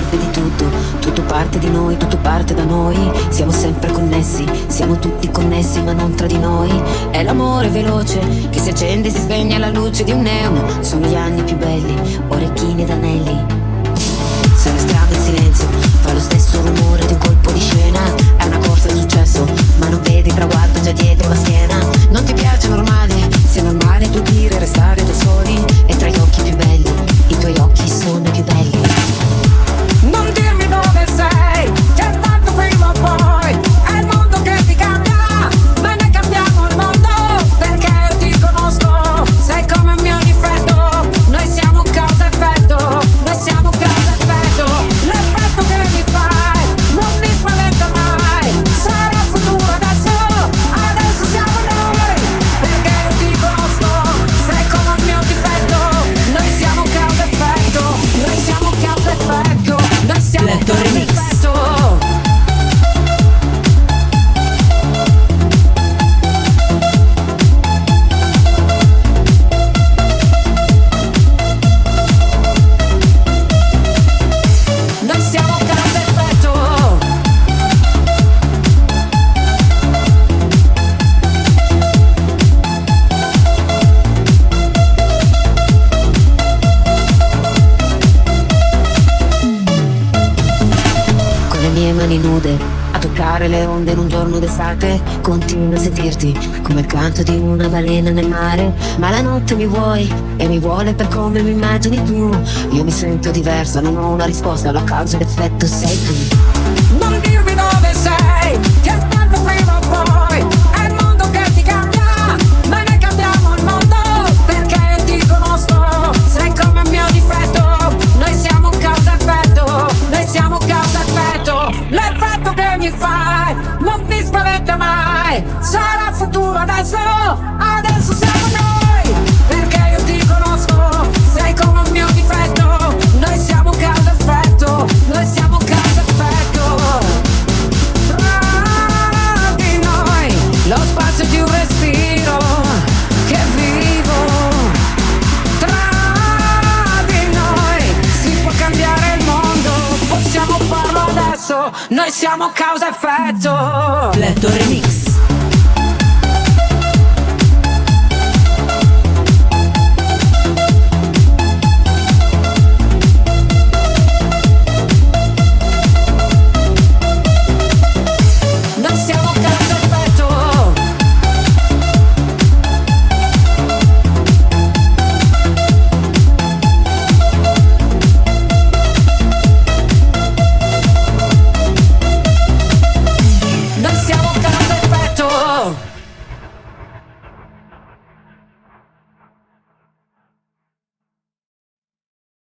parte di tutto, tutto parte di noi, tutto parte da noi. Siamo sempre connessi, siamo tutti connessi ma non tra di noi. È l'amore veloce che si accende e si spegne alla luce di un neon. Sono gli anni più belli, orecchini ed anelli. Se le strade in silenzio fa lo stesso rumore di un colpo di scena. È una corsa al successo ma non vedi il traguardo già dietro la schiena. Non ti piace normale, se è normale tu dire restare da soli. E tra gli occhi più belli, i tuoi occhi sono i più belli. Non dirmi dove sei, che tanto prima o poi è il mondo che ti cambia, ma noi cambiamo il mondo, perché io ti conosco. Sei come un mio difetto, noi siamo causa effetto, noi siamo causa effetto. L'effetto che mi fai non mi spaventa mai, sarà futuro adesso, adesso siamo noi, perché io ti conosco. Sei come un mio difetto, noi siamo causa effetto, noi siamo causa effetto, noi siamo causa effetto. Noi siamo causa effetto. Con le mie mani nude a toccare le onde in un giorno d'estate, continuo a sentirti come il canto di una balena nel mare. Ma la notte mi vuoi e mi vuole per come mi immagini tu. Io mi sento diversa, non ho una risposta, la causa ed effetto sei tu. Non dirmi dove sei, che tanto prima o poi è il mondo che ti cambia, ma noi cambiamo il mondo, perché io ti conosco. Sei come un mio difetto, noi siamo causa effetto, noi siamo causa effetto. L'effetto che mi fai non mi spaventa mai, sarà futuro adesso, adesso siamo noi, perché io ti conosco. Sei come un mio difetto, noi siamo causa effetto, noi siamo causa effetto. Tra di noi lo spazio di un respiro che vivo. Tra di noi si può cambiare il mondo, possiamo farlo adesso, noi siamo causa effetto. Letto Remix.